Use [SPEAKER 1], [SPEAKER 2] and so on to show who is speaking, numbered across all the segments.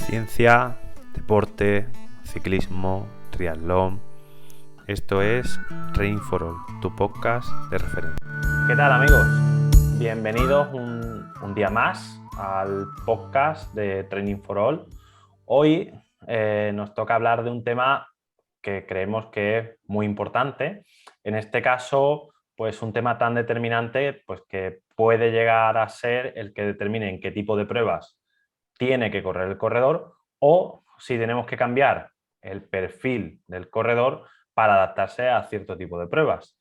[SPEAKER 1] Ciencia, deporte, ciclismo, triatlón. Esto es Training for All, tu podcast de referencia. ¿Qué tal, amigos? Bienvenidos un día más al podcast de Training for All. Hoy nos toca hablar de un tema que creemos que es muy importante. En este caso, pues un tema tan determinante, pues que puede llegar a ser el que determine en qué tipo de pruebas tiene que correr el corredor o si tenemos que cambiar el perfil del corredor para adaptarse a cierto tipo de pruebas.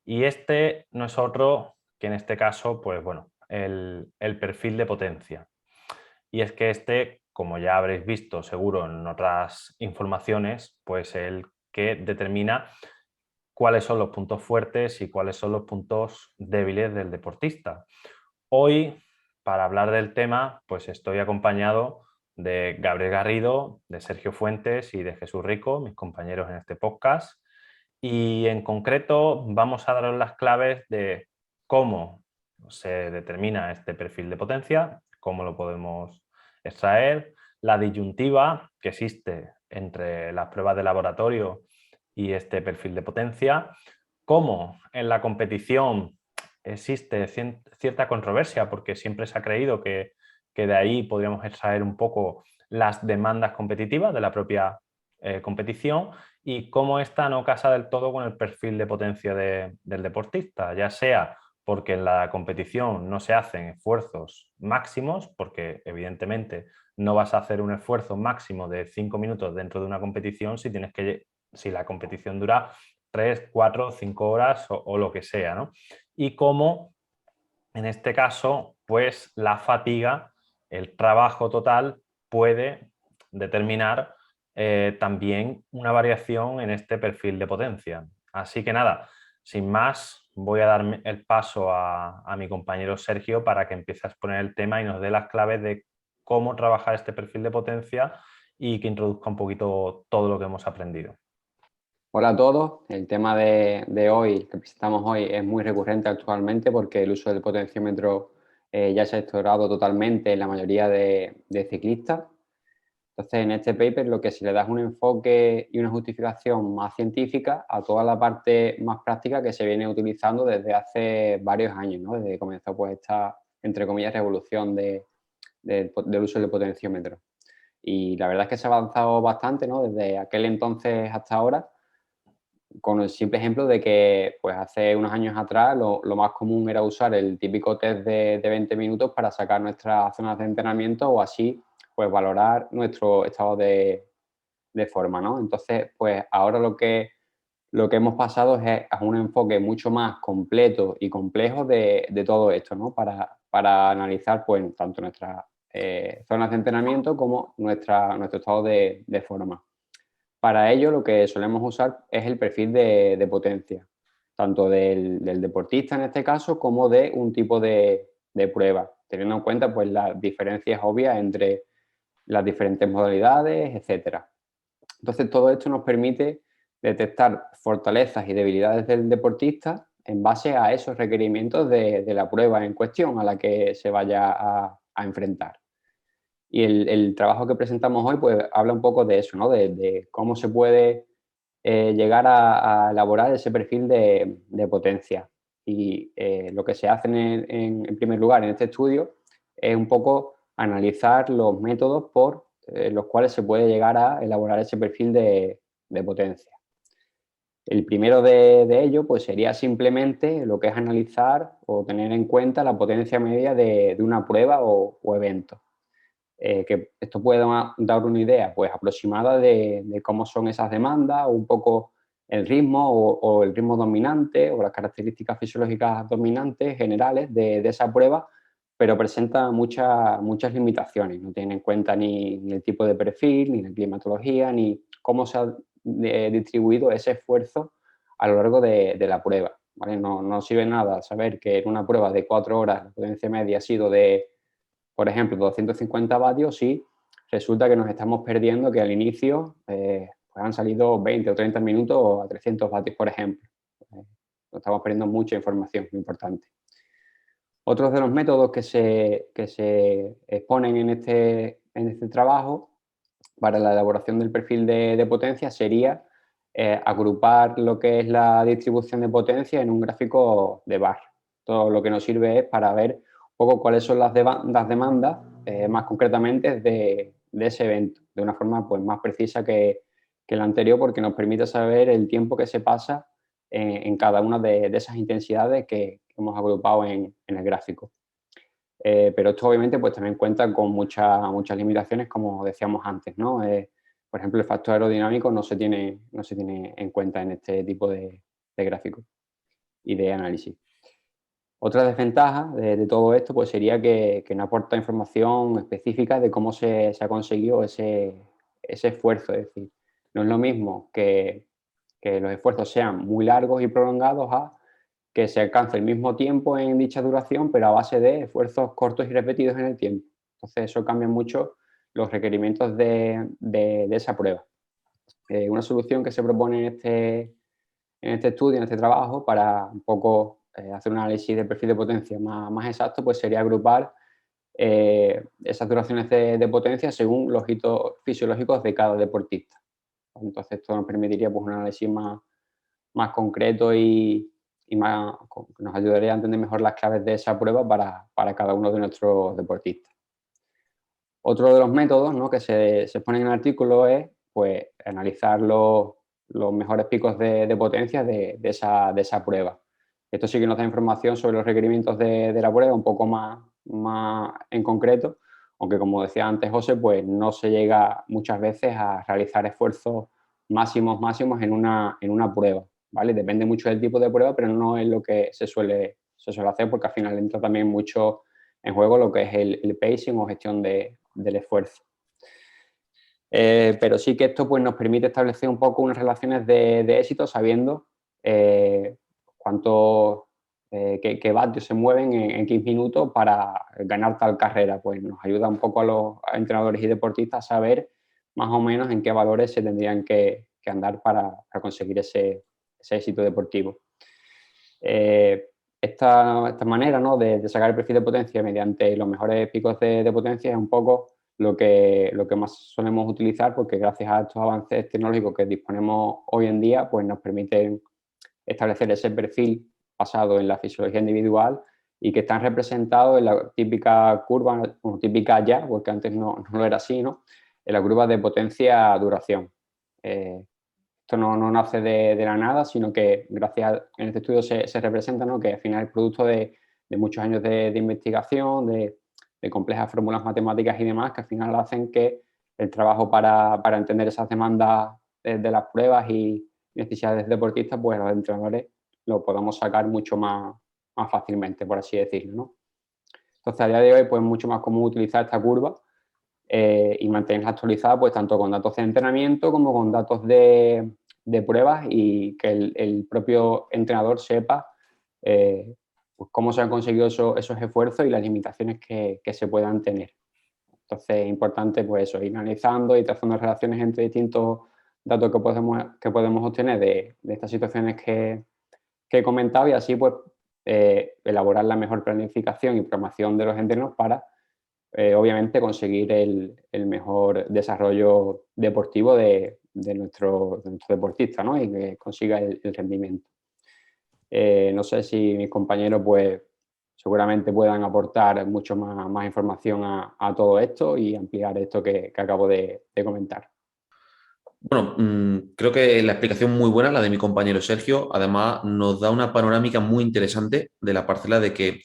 [SPEAKER 1] Y este no es otro que en este caso, pues bueno, el perfil de potencia. Y es que este, como ya habréis visto seguro en otras informaciones, pues el que determina cuáles son los puntos fuertes y cuáles son los puntos débiles del deportista. Hoy, para hablar del tema, pues estoy acompañado de Gabriel Garrido, de Sergio Fuentes y de Jesús Rico, mis compañeros en este podcast. Y en concreto vamos a daros las claves de cómo se determina este perfil de potencia, cómo lo podemos extraer, la disyuntiva que existe entre las pruebas de laboratorio y este perfil de potencia, cómo en la competición existe cierta controversia porque siempre se ha creído que de ahí podríamos extraer un poco las demandas competitivas de la propia competición y cómo esta no casa del todo con el perfil de potencia del deportista, ya sea porque en la competición no se hacen esfuerzos máximos, porque evidentemente no vas a hacer un esfuerzo máximo de 5 minutos dentro de una competición si la competición dura 3, 4, 5 horas o lo que sea, ¿no? Y cómo en este caso, pues la fatiga, el trabajo total puede determinar también una variación en este perfil de potencia. Así que nada, sin más, voy a dar el paso a mi compañero Sergio para que empiece a exponer el tema y nos dé las claves de cómo trabajar este perfil de potencia y que introduzca un poquito todo lo que hemos aprendido.
[SPEAKER 2] Hola a todos. El tema de hoy, que presentamos hoy, es muy recurrente actualmente porque el uso del potenciómetro ya se ha explorado totalmente en la mayoría de ciclistas. Entonces, en este paper lo que se le da es un enfoque y una justificación más científica a toda la parte más práctica que se viene utilizando desde hace varios años, ¿no? Desde que comenzó pues esta, entre comillas, revolución del uso del potenciómetro. Y la verdad es que se ha avanzado bastante, ¿no? Desde aquel entonces hasta ahora, con el simple ejemplo de que pues hace unos años atrás lo más común era usar el típico test de 20 minutos para sacar nuestras zonas de entrenamiento o así pues valorar nuestro estado de forma, ¿no? Entonces, pues ahora lo que hemos pasado es a un enfoque mucho más completo y complejo de todo esto, ¿no? Para analizar pues tanto nuestras zonas de entrenamiento como nuestro estado de forma. Para ello, lo que solemos usar es el perfil de potencia, tanto del deportista en este caso, como de un tipo de prueba, teniendo en cuenta pues, las diferencias obvias entre las diferentes modalidades, etcétera. Entonces, todo esto nos permite detectar fortalezas y debilidades del deportista en base a esos requerimientos de la prueba en cuestión a la que se vaya a enfrentar. Y el trabajo que presentamos hoy pues habla un poco de eso, ¿no? De cómo se puede llegar a elaborar ese perfil de potencia. Y lo que se hace en primer lugar en este estudio es un poco analizar los métodos por los cuales se puede llegar a elaborar ese perfil de potencia. El primero de ello pues sería simplemente lo que es analizar o tener en cuenta la potencia media de una prueba o evento. Que esto puede dar una idea pues, aproximada de cómo son esas demandas, o un poco el ritmo o el ritmo dominante o las características fisiológicas dominantes generales de esa prueba, pero presenta muchas limitaciones. No tiene en cuenta ni el tipo de perfil, ni la climatología, ni cómo se ha distribuido ese esfuerzo a lo largo de la prueba. ¿Vale? No sirve nada saber que en una prueba de 4 horas la potencia media ha sido de, por ejemplo, 250 vatios y resulta que nos estamos perdiendo que al inicio pues han salido 20 o 30 minutos a 300 vatios, por ejemplo. Nos estamos perdiendo mucha información, muy importante. Otros de los métodos que se exponen en este trabajo para la elaboración del perfil de potencia sería agrupar lo que es la distribución de potencia en un gráfico de bar. Todo lo que nos sirve es para ver un poco cuáles son las demandas más concretamente de ese evento, de una forma pues, más precisa que la anterior, porque nos permite saber el tiempo que se pasa en cada una de esas intensidades que hemos agrupado en el gráfico. Pero esto obviamente pues también cuenta con muchas limitaciones, como decíamos antes, ¿no? Por ejemplo, el factor aerodinámico no se tiene en cuenta en este tipo de gráficos y de análisis. Otra desventaja de todo esto pues sería que no aporta información específica de cómo se ha conseguido ese esfuerzo. Es decir, no es lo mismo que los esfuerzos sean muy largos y prolongados a que se alcance el mismo tiempo en dicha duración, pero a base de esfuerzos cortos y repetidos en el tiempo. Entonces, eso cambia mucho los requerimientos de esa prueba. Una solución que se propone en este estudio, en este trabajo, para un poco hacer un análisis del perfil de potencia más exacto, pues sería agrupar esas duraciones de potencia según los hitos fisiológicos de cada deportista. Entonces, esto nos permitiría pues, un análisis más concreto y nos ayudaría a entender mejor las claves de esa prueba para cada uno de nuestros deportistas. Otro de los métodos, ¿no?, que se pone en el artículo es pues, analizar los mejores picos de potencia de esa prueba. Esto sí que nos da información sobre los requerimientos de la prueba un poco más en concreto, aunque como decía antes José, pues no se llega muchas veces a realizar esfuerzos máximos en una prueba, ¿vale? Depende mucho del tipo de prueba, pero no es lo que se suele hacer, porque al final entra también mucho en juego lo que es el pacing o gestión del esfuerzo. Pero sí que esto pues, nos permite establecer un poco unas relaciones de éxito sabiendo qué vatios se mueven en 15 minutos para ganar tal carrera. Pues nos ayuda un poco a los entrenadores y deportistas a saber más o menos en qué valores se tendrían que andar para conseguir ese éxito deportivo. Esta manera, ¿no?, de sacar el perfil de potencia mediante los mejores picos de potencia es un poco lo que más solemos utilizar, porque gracias a estos avances tecnológicos que disponemos hoy en día, pues nos permiten establecer ese perfil basado en la fisiología individual y que están representados en la típica curva, o típica ya, porque antes no lo era así, ¿no?, en la curva de potencia-duración. Esto no nace de la nada, sino que en este estudio se representa, ¿no?, que al final es producto de muchos años de investigación, de complejas fórmulas matemáticas y demás, que al final hacen que el trabajo para entender esas demandas de las pruebas y necesidades deportistas, pues los entrenadores lo podamos sacar mucho más fácilmente, por así decirlo, ¿no? Entonces, a día de hoy, pues es mucho más común utilizar esta curva y mantenerla actualizada, pues tanto con datos de entrenamiento como con datos de pruebas, y que el propio entrenador sepa pues cómo se han conseguido esos esfuerzos y las limitaciones que se puedan tener. Entonces es importante pues eso, ir analizando y trazando relaciones entre distintos datos que podemos obtener de estas situaciones que he comentado, y así pues elaborar la mejor planificación y programación de los entrenos para obviamente conseguir el mejor desarrollo deportivo de nuestro deportista, ¿no?, y que consiga el rendimiento. No sé si mis compañeros pues seguramente puedan aportar mucho más información a todo esto y ampliar esto que acabo de comentar.
[SPEAKER 3] Bueno, creo que la explicación muy buena, la de mi compañero Sergio. Además, nos da una panorámica muy interesante de la parcela de que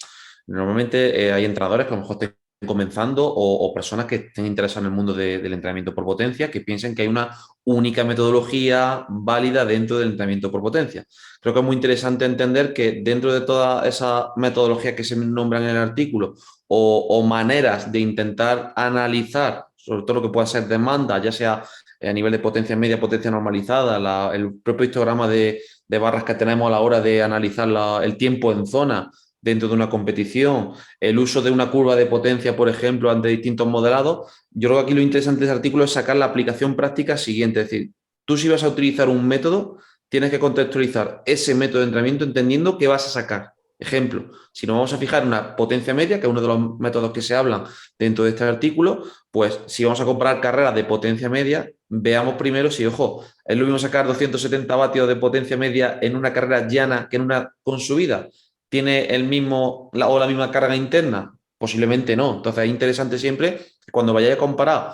[SPEAKER 3] normalmente hay entrenadores que a lo mejor estén comenzando o personas que estén interesadas en el mundo del entrenamiento por potencia, que piensen que hay una única metodología válida dentro del entrenamiento por potencia. Creo que es muy interesante entender que dentro de toda esa metodología que se nombran en el artículo o maneras de intentar analizar sobre todo lo que pueda ser demanda, ya sea a nivel de potencia media, potencia normalizada, el propio histograma de barras que tenemos a la hora de analizar el tiempo en zona dentro de una competición, el uso de una curva de potencia, por ejemplo, ante distintos modelados. Yo creo que aquí lo interesante de este artículo es sacar la aplicación práctica siguiente, es decir, tú si vas a utilizar un método, tienes que contextualizar ese método de entrenamiento entendiendo qué vas a sacar. Ejemplo, si nos vamos a fijar en una potencia media, que es uno de los métodos que se hablan dentro de este artículo, pues si vamos a comparar carreras de potencia media, veamos primero si, ojo, es lo mismo sacar 270 vatios de potencia media en una carrera llana que en una con subida. ¿Tiene el mismo o la misma carga interna? Posiblemente no. Entonces es interesante siempre que cuando vayáis a comparar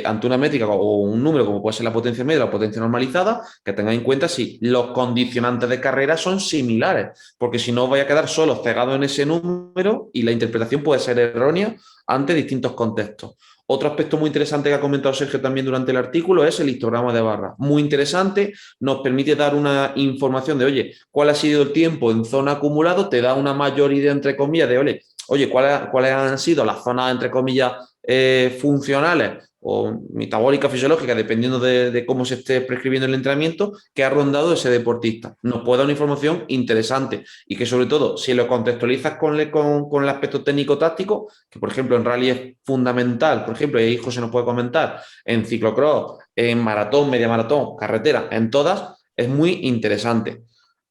[SPEAKER 3] ante una métrica o un número como puede ser la potencia media o la potencia normalizada, que tengáis en cuenta si los condicionantes de carrera son similares, porque si no vais a quedar solo cegados en ese número y la interpretación puede ser errónea ante distintos contextos. Otro aspecto muy interesante que ha comentado Sergio también durante el artículo es el histograma de barra. Muy interesante, nos permite dar una información de, oye, cuál ha sido el tiempo en zona acumulado, te da una mayor idea, entre comillas, de, oye, cuáles han sido las zonas, entre comillas, funcionales o metabólica, fisiológica, dependiendo de cómo se esté prescribiendo el entrenamiento, que ha rondado ese deportista. Nos puede dar una información interesante y que sobre todo, si lo contextualizas con el aspecto técnico-táctico, que por ejemplo en rally es fundamental, por ejemplo, y ahí José nos puede comentar, en ciclocross, en maratón, media maratón, carretera, en todas, es muy interesante.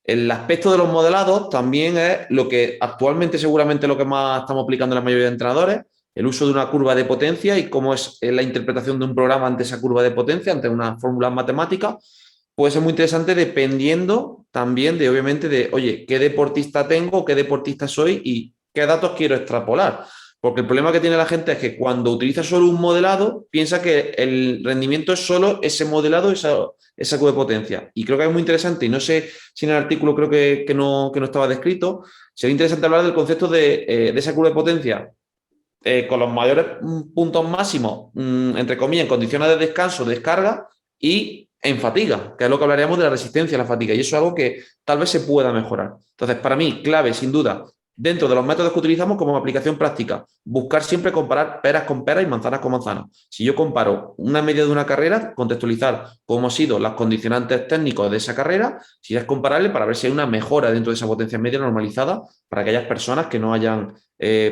[SPEAKER 3] El aspecto de los modelados también es lo que actualmente seguramente lo que más estamos aplicando la mayoría de entrenadores, el uso de una curva de potencia y cómo es la interpretación de un programa ante esa curva de potencia, ante una fórmula matemática, puede ser muy interesante dependiendo también de, obviamente, de, oye, qué deportista tengo, qué deportista soy y qué datos quiero extrapolar. Porque el problema que tiene la gente es que cuando utiliza solo un modelado, piensa que el rendimiento es solo ese modelado, esa curva de potencia. Y creo que es muy interesante, y no sé si en el artículo creo que no estaba descrito, sería interesante hablar del concepto de esa curva de potencia con los mayores puntos máximos, entre comillas, en condiciones de descanso, descarga y en fatiga, que es lo que hablaríamos de la resistencia a la fatiga. Y eso es algo que tal vez se pueda mejorar. Entonces, para mí, clave, sin duda, dentro de los métodos que utilizamos como aplicación práctica, buscar siempre comparar peras con peras y manzanas con manzanas. Si yo comparo una media de una carrera, contextualizar cómo han sido los condicionantes técnicos de esa carrera, si es comparable para ver si hay una mejora dentro de esa potencia media normalizada para aquellas personas que no hayan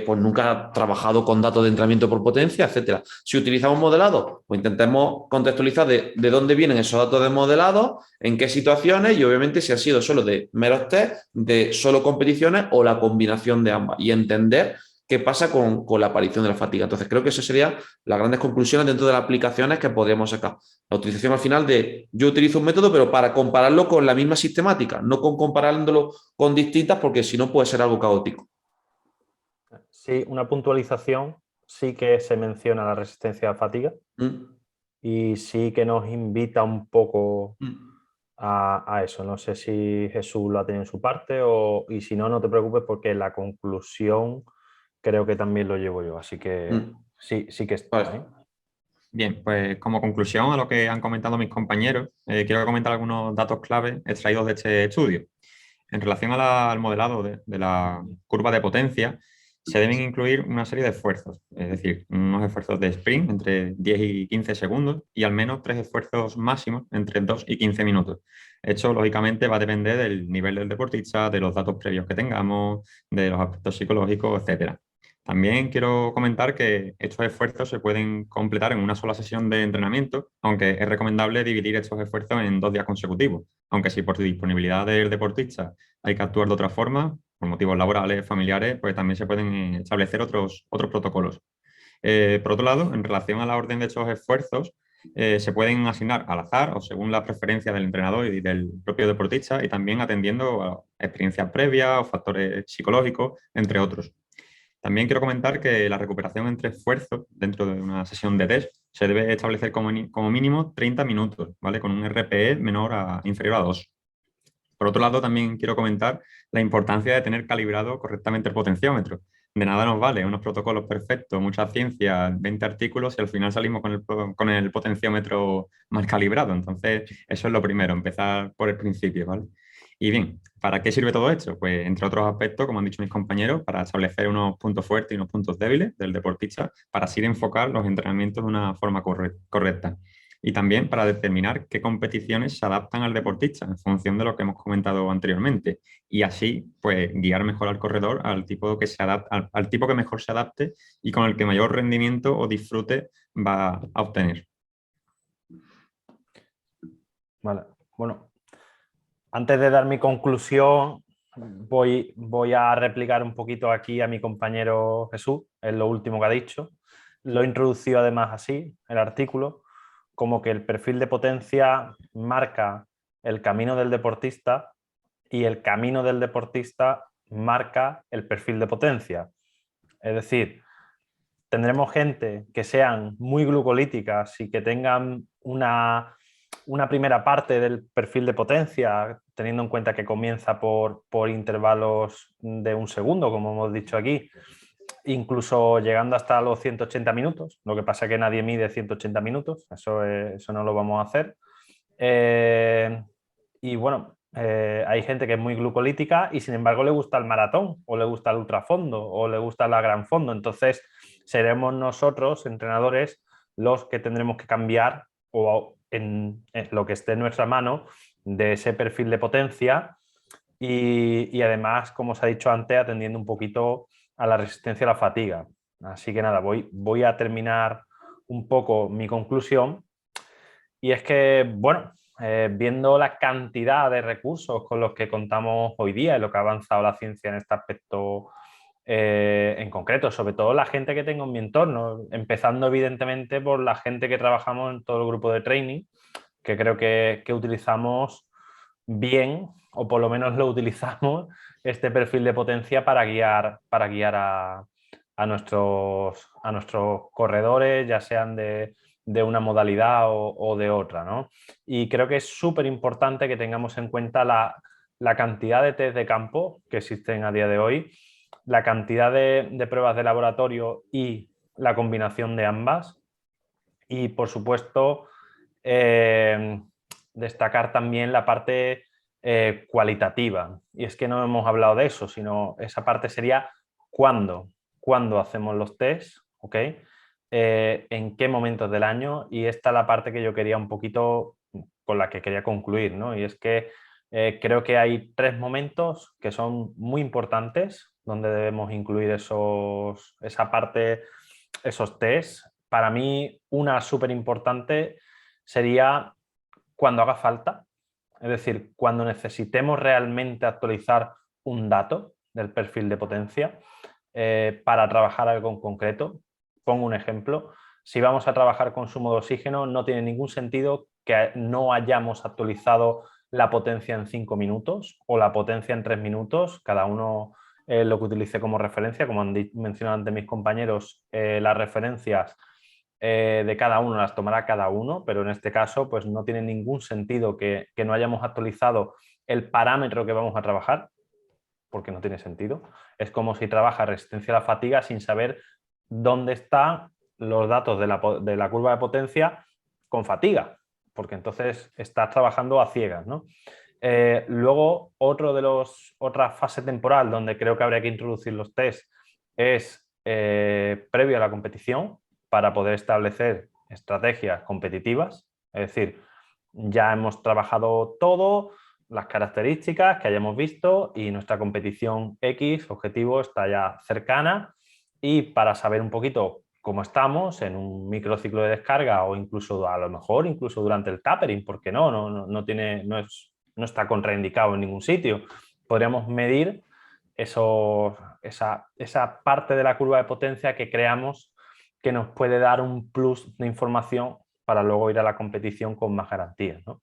[SPEAKER 3] pues nunca trabajado con datos de entrenamiento por potencia, etcétera. Si utilizamos modelado, pues intentemos contextualizar de dónde vienen esos datos de modelado, en qué situaciones y obviamente si ha sido solo de meros test, de solo competiciones o la combinación de ambas y entender qué pasa con la aparición de la fatiga. Entonces creo que eso serían las grandes conclusiones dentro de las aplicaciones que podríamos sacar. La utilización al final de yo utilizo un método pero para compararlo con la misma sistemática, no con comparándolo con distintas porque si no puede ser algo caótico.
[SPEAKER 1] Sí, una puntualización, sí que se menciona la resistencia a fatiga y sí que nos invita un poco a eso. No sé si Jesús lo ha tenido en su parte y si no, no te preocupes porque la conclusión creo que también lo llevo yo, así que sí que está.
[SPEAKER 3] Vale.
[SPEAKER 4] Bien, pues como conclusión a lo que han comentado mis compañeros, quiero comentar algunos datos clave extraídos de este estudio. En relación al modelado de la curva de potencia, se deben incluir una serie de esfuerzos, es decir, unos esfuerzos de sprint entre 10 y 15 segundos y al menos 3 esfuerzos máximos entre 2 y 15 minutos. Esto, lógicamente, va a depender del nivel del deportista, de los datos previos que tengamos, de los aspectos psicológicos, etcétera. También quiero comentar que estos esfuerzos se pueden completar en una sola sesión de entrenamiento, aunque es recomendable dividir estos esfuerzos en 2 días consecutivos, aunque si por disponibilidad del deportista hay que actuar de otra forma, por motivos laborales, familiares, pues también se pueden establecer otros protocolos. Por otro lado, en relación a la orden de estos esfuerzos, se pueden asignar al azar o según la preferencia del entrenador y del propio deportista y también atendiendo a experiencias previas o factores psicológicos, entre otros. También quiero comentar que la recuperación entre esfuerzos dentro de una sesión de test se debe establecer como mínimo 30 minutos, ¿vale? Con un RPE inferior a 2. Por otro lado, también quiero comentar la importancia de tener calibrado correctamente el potenciómetro. De nada nos vale unos protocolos perfectos, mucha ciencia, 20 artículos y al final salimos con el potenciómetro mal calibrado. Entonces, eso es lo primero, empezar por el principio, ¿vale? Y bien, ¿para qué sirve todo esto? Pues, entre otros aspectos, como han dicho mis compañeros, para establecer unos puntos fuertes y unos puntos débiles del deportista, para así enfocar los entrenamientos de una forma correcta. Y también para determinar qué competiciones se adaptan al deportista en función de lo que hemos comentado anteriormente. Y así, pues, guiar mejor al corredor al tipo que al tipo que mejor se adapte y con el que mayor rendimiento o disfrute va a obtener.
[SPEAKER 1] Vale, bueno. Antes de dar mi conclusión, voy a replicar un poquito aquí a mi compañero Jesús, en lo último que ha dicho. Lo he introducido además así, el artículo, como que el perfil de potencia marca el camino del deportista y el camino del deportista marca el perfil de potencia. Es decir, tendremos gente que sean muy glucolíticas y que tengan una primera parte del perfil de potencia, teniendo en cuenta que comienza por intervalos de un segundo, como hemos dicho aquí, incluso llegando hasta los 180 minutos. Lo que pasa es que nadie mide 180 minutos, eso no lo vamos a hacer. Y bueno, hay gente que es muy glucolítica y sin embargo le gusta el maratón o le gusta el ultrafondo o le gusta la gran fondo. Entonces seremos nosotros, entrenadores, los que tendremos que cambiar o en lo que esté en nuestra mano de ese perfil de potencia y además, como os ha dicho antes, atendiendo un poquito a la resistencia a la fatiga. Así que nada, voy a terminar un poco mi conclusión y es que, bueno, viendo la cantidad de recursos con los que contamos hoy día y lo que ha avanzado la ciencia en este aspecto en concreto, sobre todo la gente que tengo en mi entorno, empezando evidentemente por la gente que trabajamos en todo el grupo de training, que creo que utilizamos bien, o por lo menos lo utilizamos, este perfil de potencia para guiar a nuestros corredores, ya sean de una modalidad o de otra, ¿no? Y creo que es súper importante que tengamos en cuenta la cantidad de test de campo que existen a día de hoy, la cantidad de pruebas de laboratorio y la combinación de ambas. Y por supuesto, destacar también la parte cualitativa. Y es que no hemos hablado de eso, sino esa parte sería cuándo hacemos los test, ¿ok? En qué momentos del año, y esta es la parte que yo quería un poquito con la que quería concluir, ¿no? Y es que creo que hay 3 momentos que son muy importantes donde debemos incluir esa parte, esos test. Para mí, una súper importante sería cuando haga falta, es decir, cuando necesitemos realmente actualizar un dato del perfil de potencia para trabajar algo en concreto. Pongo un ejemplo. Si vamos a trabajar consumo de oxígeno, no tiene ningún sentido que no hayamos actualizado la potencia en 5 minutos o la potencia en 3 minutos, cada uno lo que utilice como referencia. Como han mencionado antes mis compañeros, las referencias de cada uno las tomará cada uno, pero en este caso pues no tiene ningún sentido que no hayamos actualizado el parámetro que vamos a trabajar, porque no tiene sentido. Es como si trabaja resistencia a la fatiga sin saber dónde están los datos de la curva de potencia con fatiga, porque entonces estás trabajando a ciegas, ¿no? Luego, otra fase temporal donde creo que habría que introducir los test es previo a la competición, para poder establecer estrategias competitivas. Es decir, ya hemos trabajado todo, las características que hayamos visto y nuestra competición X, objetivo, está ya cercana, y para saber un poquito cómo estamos en un microciclo de descarga o incluso a lo mejor incluso durante el tapering, porque no está contraindicado en ningún sitio, podríamos medir esa parte de la curva de potencia que creamos que nos puede dar un plus de información para luego ir a la competición con más garantías, ¿no?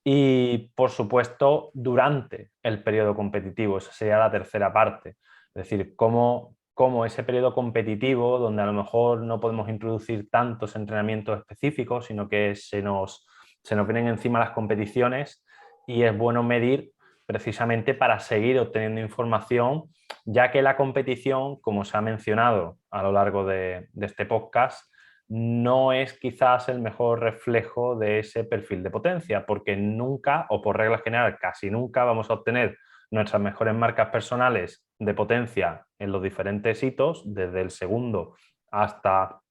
[SPEAKER 1] Y, por supuesto, durante el periodo competitivo, esa sería la tercera parte. Es decir, cómo ese periodo competitivo, donde a lo mejor no podemos introducir tantos entrenamientos específicos, sino que se nos vienen encima las competiciones, y es bueno medir precisamente para seguir obteniendo información, ya que la competición, como se ha mencionado a lo largo de este podcast, no es quizás el mejor reflejo de ese perfil de potencia, porque nunca, o por regla general casi nunca, vamos a obtener nuestras mejores marcas personales de potencia en los diferentes hitos, desde el segundo hasta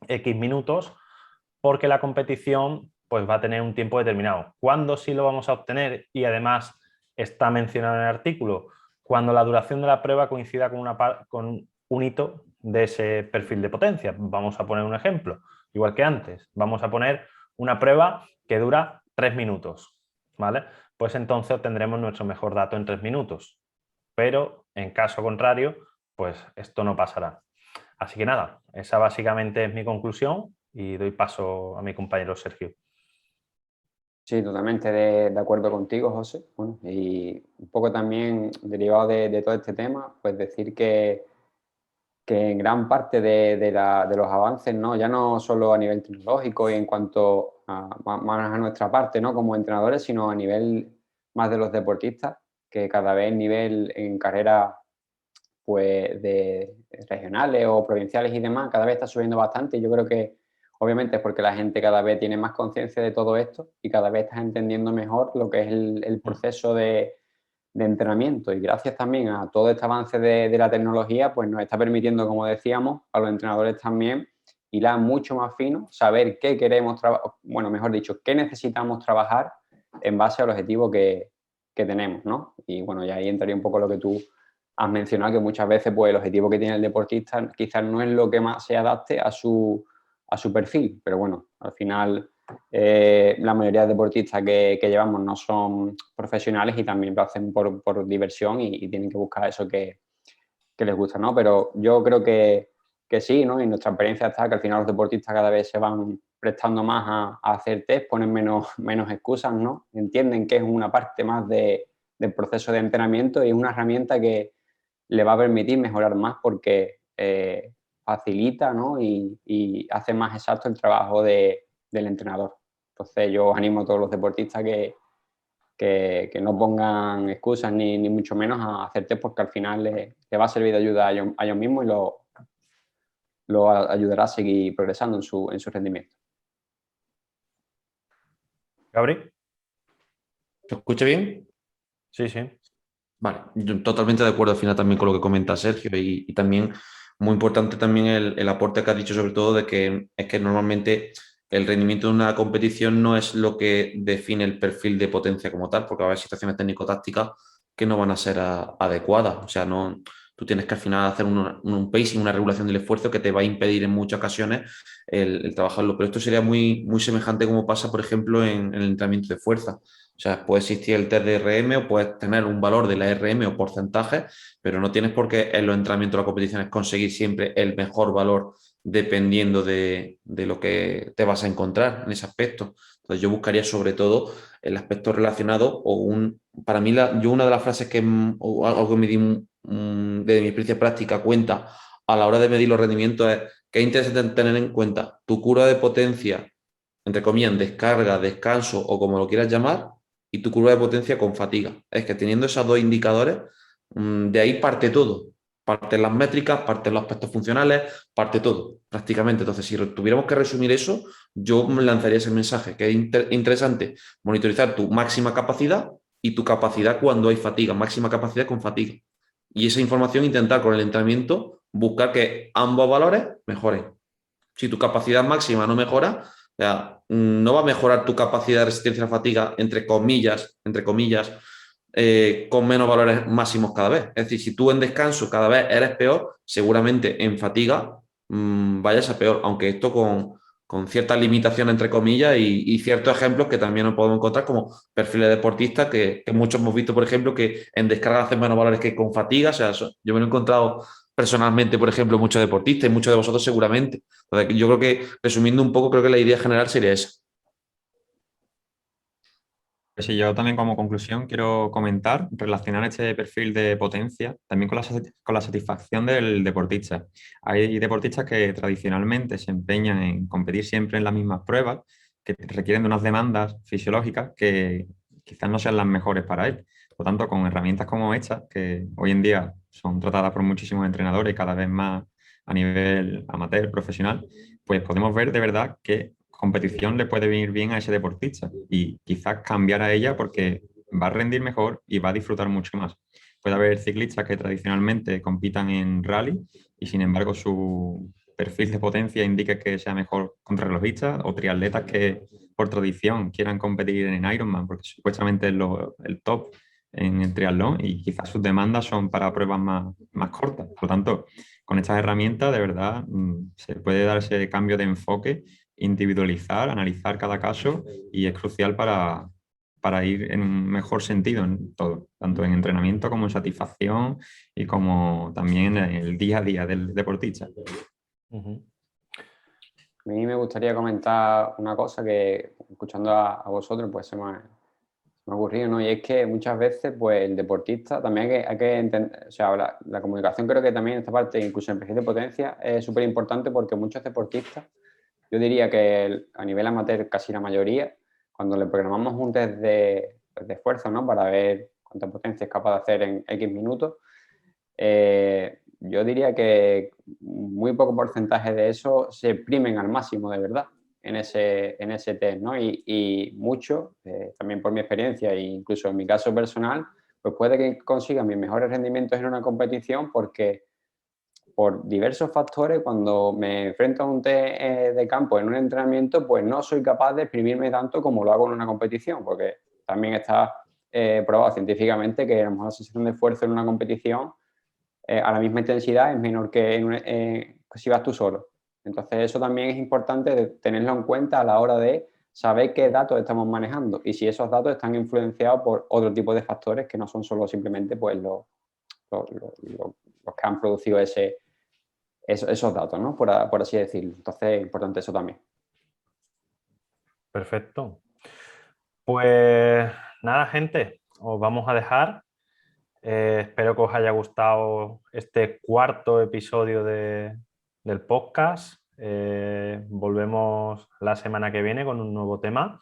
[SPEAKER 1] X minutos, porque la competición pues va a tener un tiempo determinado. ¿Cuándo sí lo vamos a obtener? Y además está mencionado en el artículo, cuando la duración de la prueba coincida con un hito de ese perfil de potencia. Vamos a poner un ejemplo, igual que antes. Vamos a poner una prueba que dura 3 minutos, ¿vale? pues entonces obtendremos nuestro mejor dato en 3 minutos. Pero en caso contrario, pues esto no pasará. Así que nada, esa básicamente es mi conclusión y doy paso a mi compañero Sergio.
[SPEAKER 2] Sí, totalmente de acuerdo contigo, José. Bueno, y un poco también derivado de todo este tema, pues decir que en gran parte de los avances, ¿no? Ya no solo a nivel tecnológico y en cuanto más a nuestra parte, ¿no? Como entrenadores, sino a nivel más de los deportistas, que cada vez el nivel en carreras pues, de regionales o provinciales y demás, cada vez está subiendo bastante. Y yo creo que obviamente es porque la gente cada vez tiene más conciencia de todo esto y cada vez está entendiendo mejor lo que es el proceso de entrenamiento, y gracias también a todo este avance de la tecnología, pues nos está permitiendo, como decíamos, a los entrenadores también hilar mucho más fino, saber qué queremos trabajar, bueno, mejor dicho, qué necesitamos trabajar en base al objetivo que tenemos, ¿no? Y bueno, ya ahí entraría un poco lo que tú has mencionado, que muchas veces pues el objetivo que tiene el deportista quizás no es lo que más se adapte a su perfil, pero bueno, al final la mayoría de deportistas que llevamos no son profesionales y también lo hacen por diversión y tienen que buscar eso que les gusta, ¿no? Pero yo creo que sí, ¿no? Y nuestra experiencia está que al final los deportistas cada vez se van prestando más a hacer test, ponen menos excusas, ¿no? Entienden que es una parte más del proceso de entrenamiento y es una herramienta que le va a permitir mejorar más porque facilita, ¿no? Y hace más exacto el trabajo del entrenador. Entonces yo animo a todos los deportistas que no pongan excusas ni mucho menos a hacer test, porque al final les va a servir de ayuda a ellos mismos y lo ayudará a seguir progresando en su rendimiento.
[SPEAKER 1] ¿Gabri?
[SPEAKER 3] ¿Se escucha bien?
[SPEAKER 1] Sí, sí.
[SPEAKER 3] Vale, yo totalmente de acuerdo al final también con lo que comenta Sergio y también muy importante también el aporte que has dicho sobre todo de que es que normalmente el rendimiento de una competición no es lo que define el perfil de potencia como tal, porque va a haber situaciones técnico-tácticas que no van a ser adecuadas. O sea, no, tú tienes que al final hacer un pacing, una regulación del esfuerzo que te va a impedir en muchas ocasiones el trabajarlo. Pero esto sería muy semejante como pasa, por ejemplo, en el entrenamiento de fuerza. O sea, puede existir el test de RM o puedes tener un valor de la RM o porcentaje, pero no tienes por qué en los entrenamientos de la competición conseguir siempre el mejor valor dependiendo de lo que te vas a encontrar en ese aspecto. Entonces yo buscaría sobre todo el aspecto relacionado para mí yo una de las frases o algo que me di de mi experiencia práctica cuenta a la hora de medir los rendimientos es que es interesante tener en cuenta tu curva de potencia, entre comillas, descarga, descanso o como lo quieras llamar, y tu curva de potencia con fatiga. Es que teniendo esos dos indicadores, de ahí parte todo. Parten las métricas, parten los aspectos funcionales, parte todo, prácticamente. Entonces, si tuviéramos que resumir eso, yo me lanzaría ese mensaje, que es interesante monitorizar tu máxima capacidad y tu capacidad cuando hay fatiga, máxima capacidad con fatiga. Y esa información intentar con el entrenamiento buscar que ambos valores mejoren. Si tu capacidad máxima no mejora, o sea, no va a mejorar tu capacidad de resistencia a la fatiga, entre comillas, con menos valores máximos cada vez. Es decir, si tú en descanso cada vez eres peor, seguramente en fatiga vayas a peor, aunque esto con ciertas limitaciones, entre comillas, y ciertos ejemplos que también nos podemos encontrar como perfiles deportistas que muchos hemos visto, por ejemplo, que en descarga hacen menos valores que con fatiga. O sea, yo me lo he encontrado personalmente, por ejemplo, muchos deportistas y muchos de vosotros seguramente. Entonces, yo creo que, resumiendo un poco, creo que la idea general sería esa.
[SPEAKER 4] Pues sí, yo también como conclusión quiero comentar, relacionar este perfil de potencia también con la satisfacción del deportista. Hay deportistas que tradicionalmente se empeñan en competir siempre en las mismas pruebas, que requieren de unas demandas fisiológicas que quizás no sean las mejores para él. Por lo tanto, con herramientas como estas, que hoy en día son tratadas por muchísimos entrenadores y cada vez más a nivel amateur, profesional, pues podemos ver de verdad que competición le puede venir bien a ese deportista y quizás cambiar a ella porque va a rendir mejor y va a disfrutar mucho más. Puede haber ciclistas que tradicionalmente compitan en rally y sin embargo su perfil de potencia indica que sea mejor contrarrelojista, o triatletas que por tradición quieran competir en Ironman porque supuestamente es el top en el triatlón y quizás sus demandas son para pruebas más cortas. Por lo tanto, con estas herramientas de verdad se puede dar ese cambio de enfoque, individualizar, analizar cada caso y es crucial para ir en un mejor sentido en todo, tanto en entrenamiento como en satisfacción y como también en el día a día del deportista.
[SPEAKER 1] Ujú.
[SPEAKER 2] A mí me gustaría comentar una cosa que, escuchando a vosotros, pues se me ha ocurrido, ¿no? Y es que muchas veces, pues el deportista también hay que entender, o sea, la comunicación creo que también en esta parte, incluso en perfil de potencia, es súper importante porque muchos deportistas, yo diría que a nivel amateur casi la mayoría, cuando le programamos un test de esfuerzo, ¿no? Para ver cuánta potencia es capaz de hacer en X minutos, yo diría que muy poco porcentaje de eso se exprimen al máximo de verdad en ese test, ¿no? Y mucho, también por mi experiencia e incluso en mi caso personal, pues puede que consiga mis mejores rendimientos en una competición porque por diversos factores, cuando me enfrento a un test de campo en un entrenamiento, pues no soy capaz de exprimirme tanto como lo hago en una competición, porque también está probado científicamente que a lo mejor la sensación de esfuerzo en una competición a la misma intensidad es menor que si vas tú solo. Entonces eso también es importante de tenerlo en cuenta a la hora de saber qué datos estamos manejando y si esos datos están influenciados por otro tipo de factores que no son solo simplemente pues, los que han producido esos datos, ¿no? Por así decirlo. Entonces es importante eso también.
[SPEAKER 1] Perfecto. Pues nada, gente, os vamos a dejar. Espero que os haya gustado este cuarto episodio del podcast. Volvemos la semana que viene con un nuevo tema.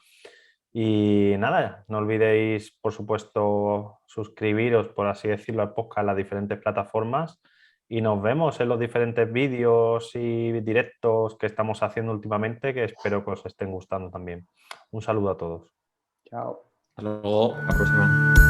[SPEAKER 1] Y nada, no olvidéis, por supuesto, suscribiros, por así decirlo, al podcast en las diferentes plataformas. Y nos vemos en los diferentes vídeos y directos que estamos haciendo últimamente, que espero que os estén gustando también. Un saludo a todos.
[SPEAKER 2] Chao.
[SPEAKER 3] Hasta luego.
[SPEAKER 4] La próxima.